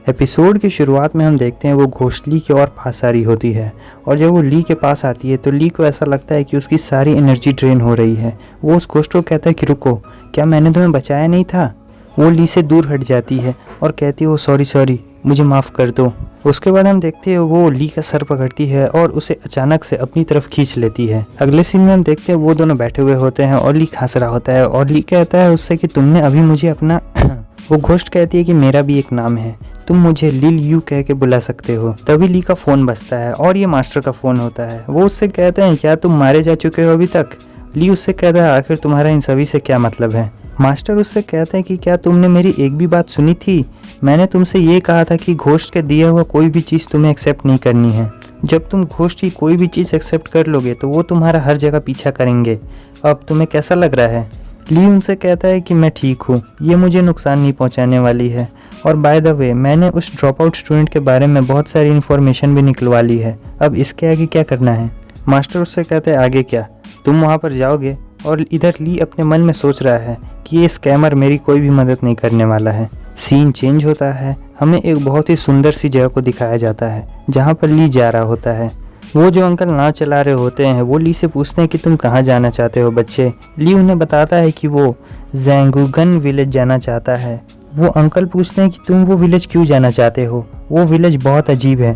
Episode की शुरुआत में हम देखते हैं वो घोस्ट ली की ओर पास आ रही होती है और जब वो ली के पास आती है तो ली को ऐसा लगता है कि उसकी सारी एनर्जी ड्रेन हो रही है। वो उस घोस्ट को कहता है कि रुको, क्या मैंने तुम्हें बचाया नहीं था। वो ली से दूर हट जाती है और कहती है वो सॉरी मुझे माफ़ कर दो। उसके बाद हम देखते हैं वो ली का सर पकड़ती है और उसे अचानक से अपनी तरफ खींच लेती है। अगले सीन में हम देखते हैं वो दोनों बैठे हुए होते हैं और ली हंस रहा होता है और ली कहता है उससे कि तुमने अभी मुझे अपना वो घोस्ट कहती है कि मेरा भी एक नाम है, तुम मुझे लिल यू कह के बुला सकते हो। तभी ली का फ़ोन बजता है और ये मास्टर का फ़ोन होता है। वो उससे कहते हैं क्या तुम मारे जा चुके हो अभी तक। ली उससे कहता है आखिर तुम्हारा इन सभी से क्या मतलब है। मास्टर उससे कहते हैं कि क्या तुमने मेरी एक भी बात सुनी थी। मैंने तुमसे ये कहा था कि घोस्ट के दिया हुआ कोई भी चीज़ तुम्हें एक्सेप्ट नहीं करनी है। जब तुम घोस्ट की कोई भी चीज़ एक्सेप्ट कर लोगे तो वो तुम्हारा हर जगह पीछा करेंगे। अब तुम्हें कैसा लग रहा है। ली उनसे कहता है कि मैं ठीक हूँ, ये मुझे नुकसान नहीं पहुँचाने वाली है और बाय द वे मैंने उस ड्रॉप आउट स्टूडेंट के बारे में बहुत सारी इन्फॉर्मेशन भी निकलवा ली है। अब इसके आगे क्या करना है। मास्टर उससे कहते हैं आगे क्या, तुम वहाँ पर जाओगे। और इधर ली अपने मन में सोच रहा है कि ये स्कैमर मेरी कोई भी मदद नहीं करने वाला है। सीन चेंज होता है, हमें एक बहुत ही सुंदर सी जगह को दिखाया जाता है जहाँ पर ली जा रहा होता है। वो जो अंकल नाव चला रहे होते हैं वो ली से पूछते हैं कि तुम कहाँ जाना चाहते हो बच्चे। ली उन्हें बताता है कि वो जैंगुगन विलेज जाना चाहता है। वो अंकल पूछते हैं कि तुम वो विलेज क्यों जाना चाहते हो, वो विलेज बहुत अजीब है।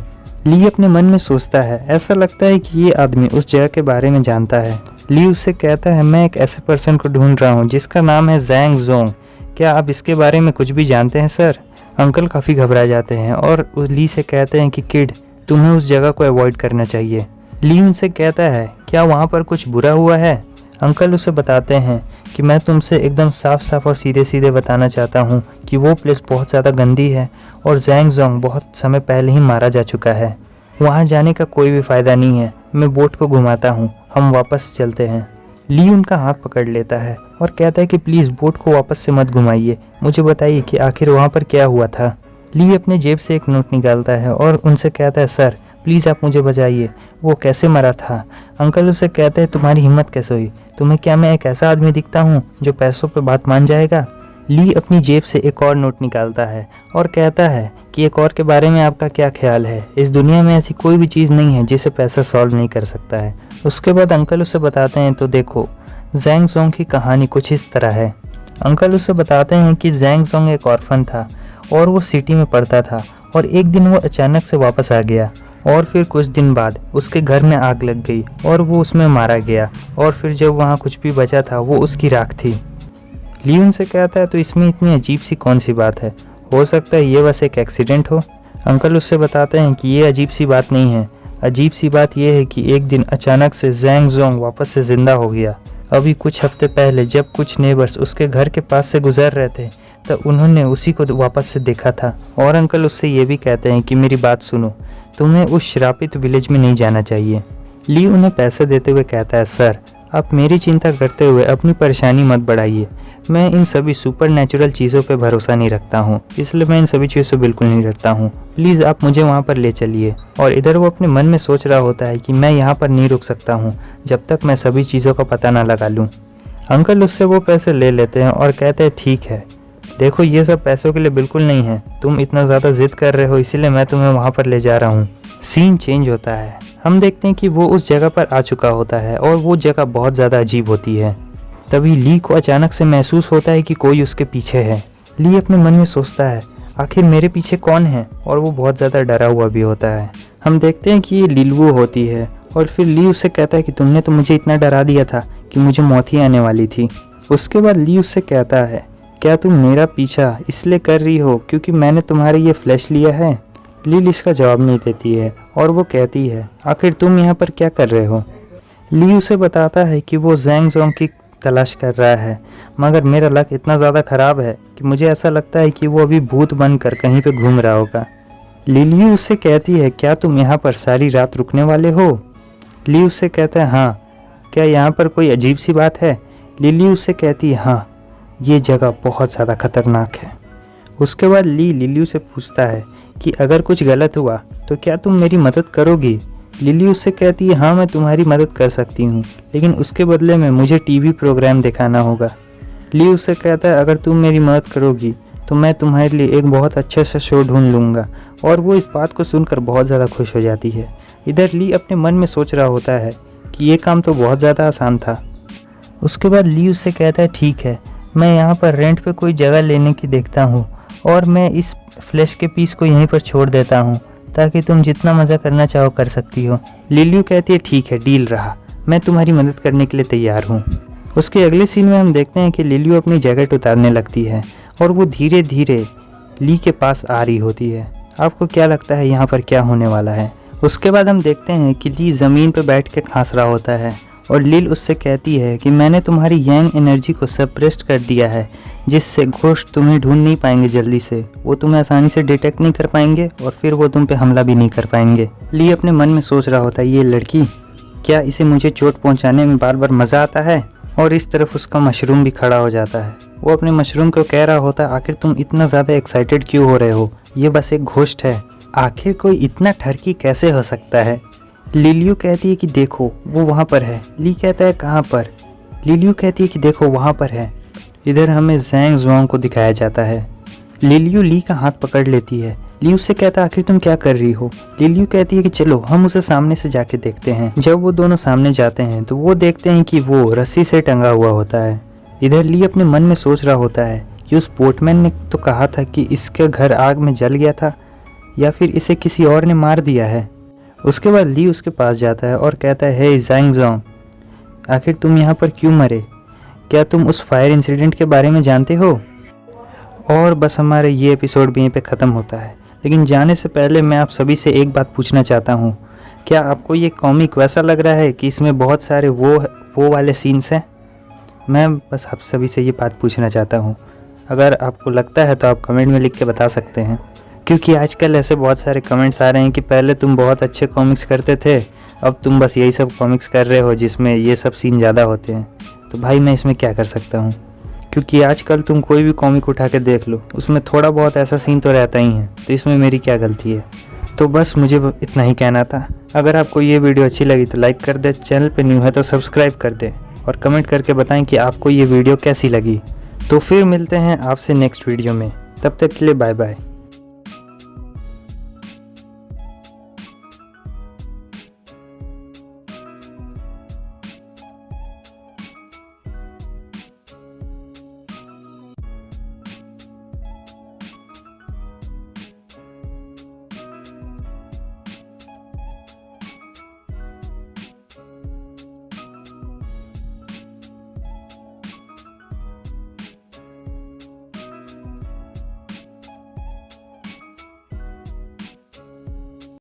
ली अपने मन में सोचता है, ऐसा लगता है कि ये आदमी उस जगह के बारे में जानता है। ली उससे कहता है मैं एक ऐसे पर्सन को ढूंढ रहा हूँ जिसका नाम है जैंग जोंग, क्या आप इसके बारे में कुछ भी जानते हैं सर। अंकल काफ़ी घबरा जाते हैं और ली से कहते हैं कि किड तुम्हें उस जगह को अवॉइड करना चाहिए। ली उनसे कहता है क्या वहाँ पर कुछ बुरा हुआ है। अंकल उसे बताते हैं कि मैं तुमसे एकदम साफ और सीधे सीधे बताना चाहता हूँ कि वो प्लेस बहुत ज़्यादा गंदी है और जैंग जोंग बहुत समय पहले ही मारा जा चुका है। वहाँ जाने का कोई भी फ़ायदा नहीं है। मैं बोट को घुमाता हूँ, हम वापस चलते हैं। ली उनका हाथ पकड़ लेता है और कहता है कि प्लीज़ बोट को वापस से मत घुमाइए, मुझे बताइए कि आखिर वहाँ पर क्या हुआ था। ली अपने जेब से एक नोट निकालता है और उनसे कहता है सर प्लीज़ आप मुझे बचाइए, वो कैसे मरा था। अंकल उसे कहते हैं तुम्हारी हिम्मत कैसे हुई, तुम्हें क्या मैं एक ऐसा आदमी दिखता हूँ जो पैसों पर बात मान जाएगा। ली अपनी जेब से एक और नोट निकालता है और कहता है कि एक और के बारे में आपका क्या ख्याल है। इस दुनिया में ऐसी कोई भी चीज़ नहीं है जिसे पैसा सॉल्व नहीं कर सकता है। उसके बाद अंकल उसे बताते हैं तो देखो जैंग जोंग की कहानी कुछ इस तरह है। अंकल उसे बताते हैं कि जैंग जोंग एक ऑर्फन था और वो सिटी में पढ़ता था और एक दिन वो अचानक से वापस आ गया और फिर कुछ दिन बाद उसके घर में आग लग गई और वो उसमें मारा गया और फिर जब वहाँ कुछ भी बचा था वो उसकी राख थी। ली उनसे कहता है तो इसमें इतनी अजीब सी कौन सी बात है, हो सकता है ये बस एक एक्सीडेंट हो। अंकल उससे बताते हैं कि ये अजीब सी बात नहीं है, अजीब सी बात यह है कि एक दिन अचानक से जैंग जोंग वापस से जिंदा हो गया। अभी कुछ हफ्ते पहले जब कुछ नेबर्स उसके घर के पास से गुजर रहे थे तब उन्होंने उसी को वापस से देखा था। और अंकल उससे ये भी कहते हैं कि मेरी बात सुनो, तुम्हें उस श्रापित विलेज में नहीं जाना चाहिए। ली उन्हें पैसे देते हुए कहता है सर आप मेरी चिंता करते हुए अपनी परेशानी मत बढ़ाइए, मैं इन सभी सुपर नेचुरल चीज़ों पे भरोसा नहीं रखता हूँ, इसलिए मैं इन सभी चीज़ों से बिल्कुल नहीं डरता हूँ, प्लीज़ आप मुझे वहाँ पर ले चलिए। और इधर वो अपने मन में सोच रहा होता है कि मैं यहाँ पर नहीं रुक सकता हूँ जब तक मैं सभी चीज़ों का पता ना लगा लूँ। अंकल उससे वो पैसे ले लेते हैं और कहते हैं ठीक है, देखो ये सब पैसों के लिए बिल्कुल नहीं है, तुम इतना ज़्यादा जिद कर रहे हो इसीलिए मैं तुम्हें वहाँ पर ले जा रहा हूँ। सीन चेंज होता है, हम देखते हैं कि वो उस जगह पर आ चुका होता है और वो जगह बहुत ज़्यादा अजीब होती है। तभी ली को अचानक से महसूस होता है कि कोई उसके पीछे है। ली अपने मन में सोचता है आखिर मेरे पीछे कौन है और वो बहुत ज़्यादा डरा हुआ भी होता है। हम देखते हैं कि ये लिलवू होती है और फिर ली उससे कहता है कि तुमने तो मुझे इतना डरा दिया था कि मुझे मौत ही आने वाली थी। उसके बाद ली उससे कहता है क्या तुम मेरा पीछा इसलिए कर रही हो क्योंकि मैंने तुम्हारे ये फ्लैश लिया है। लील इसका जवाब नहीं देती है और वो कहती है आखिर तुम यहाँ पर क्या कर रहे हो। ली उसे बताता है कि वो जैंग जोंग की तलाश कर रहा है, मगर मेरा लक इतना ज़्यादा ख़राब है कि मुझे ऐसा लगता है कि वो अभी भूत बनकर कहीं पे घूम रहा होगा। लिली उससे कहती है क्या तुम यहाँ पर सारी रात रुकने वाले हो। ली उससे कहता है हाँ, क्या यहाँ पर कोई अजीब सी बात है। लिली उससे कहती है हाँ, ये जगह बहुत ज़्यादा खतरनाक है। उसके बाद ली लिली से पूछता है कि अगर कुछ गलत हुआ तो क्या तुम मेरी मदद करोगी। लिली उससे कहती है हाँ मैं तुम्हारी मदद कर सकती हूँ, लेकिन उसके बदले में मुझे टीवी प्रोग्राम दिखाना होगा। ली उससे कहता है अगर तुम मेरी मदद करोगी तो मैं तुम्हारे लिए एक बहुत अच्छा सा शो ढूंढ लूँगा। और वो इस बात को सुनकर बहुत ज़्यादा खुश हो जाती है। इधर ली अपने मन में सोच रहा होता है कि ये काम तो बहुत ज़्यादा आसान था। उसके बाद ली उससे कहता है ठीक है, मैं यहाँ पर रेंट पे कोई जगह लेने की देखता हूँ और मैं इस फ्लैश के पीस को यहीं पर छोड़ देता हूँ ताकि तुम जितना मज़ा करना चाहो कर सकती हो। लिलियो कहती है ठीक है, डील रहा, मैं तुम्हारी मदद करने के लिए तैयार हूँ। उसके अगले सीन में हम देखते हैं कि लिलियो अपनी जैकेट उतारने लगती है और वो धीरे धीरे ली के पास आ रही होती है। आपको क्या लगता है यहाँ पर क्या होने वाला है? उसके बाद हम देखते हैं कि ली ज़मीन पर बैठ के खांस रहा होता है और लिल उससे कहती है कि मैंने तुम्हारी यंग एनर्जी को सप्रेस्ड कर दिया है, जिससे घोस्ट तुम्हें ढूंढ नहीं पाएंगे जल्दी से, वो तुम्हें आसानी से डिटेक्ट नहीं कर पाएंगे और फिर वो तुम पे हमला भी नहीं कर पाएंगे। ली अपने मन में सोच रहा होता है ये लड़की, क्या इसे मुझे चोट पहुंचाने में बार बार मज़ा आता है? और इस तरफ उसका मशरूम भी खड़ा हो जाता है। वो अपने मशरूम को कह रहा होता है आखिर तुम इतना ज़्यादा एक्साइटेड क्यों हो रहे हो, ये बस एक घोस्ट है, आखिर कोई इतना ठरकी कैसे हो सकता है? लिलियो कहती है कि देखो वो वहाँ पर है। ली कहता है कहाँ पर? लिलियो कहती है कि देखो वहाँ पर है। इधर हमें ज़ैंग ज़ुआंग को दिखाया जाता है। लिलियो ली का हाथ पकड़ लेती है। ली उससे कहता है आखिर तुम क्या कर रही हो? लिलियो कहती है कि चलो हम उसे सामने से जाके देखते हैं। जब वो दोनों सामने जाते हैं तो वो देखते हैं कि वो रस्सी से टंगा हुआ होता है। इधर ली अपने मन में सोच रहा होता है कि उस बोटमैन ने तो कहा था कि इसका घर आग में जल गया था, या फिर इसे किसी और ने मार दिया है। उसके बाद ली उसके पास जाता है और कहता है हे ज़ैंग ज़ुआंग, आखिर तुम यहाँ पर क्यों मरे? क्या तुम उस फायर इंसिडेंट के बारे में जानते हो? और बस हमारे ये एपिसोड भी यहीं पे ख़त्म होता है। लेकिन जाने से पहले मैं आप सभी से एक बात पूछना चाहता हूँ, क्या आपको ये कॉमिक वैसा लग रहा है कि इसमें बहुत सारे वो वाले सीन्स हैं? मैं बस आप सभी से ये बात पूछना चाहता हूँ। अगर आपको लगता है तो आप कमेंट में लिख के बता सकते हैं, क्योंकि आजकल ऐसे बहुत सारे कमेंट्स आ रहे हैं कि पहले तुम बहुत अच्छे कॉमिक्स करते थे, अब तुम बस यही सब कॉमिक्स कर रहे हो जिसमें ये सब सीन ज़्यादा होते हैं। तो भाई मैं इसमें क्या कर सकता हूँ, क्योंकि आजकल तुम कोई भी कॉमिक उठा के देख लो, उसमें थोड़ा बहुत ऐसा सीन तो रहता ही है, तो इसमें मेरी क्या गलती है? तो बस मुझे इतना ही कहना था। अगर आपको ये वीडियो अच्छी लगी तो लाइक कर दे, चैनल पे न्यू है तो सब्सक्राइब कर दे और कमेंट करके बताएं कि आपको ये वीडियो कैसी लगी। तो फिर मिलते हैं आपसे नेक्स्ट वीडियो में, तब तक के लिए बाय बाय।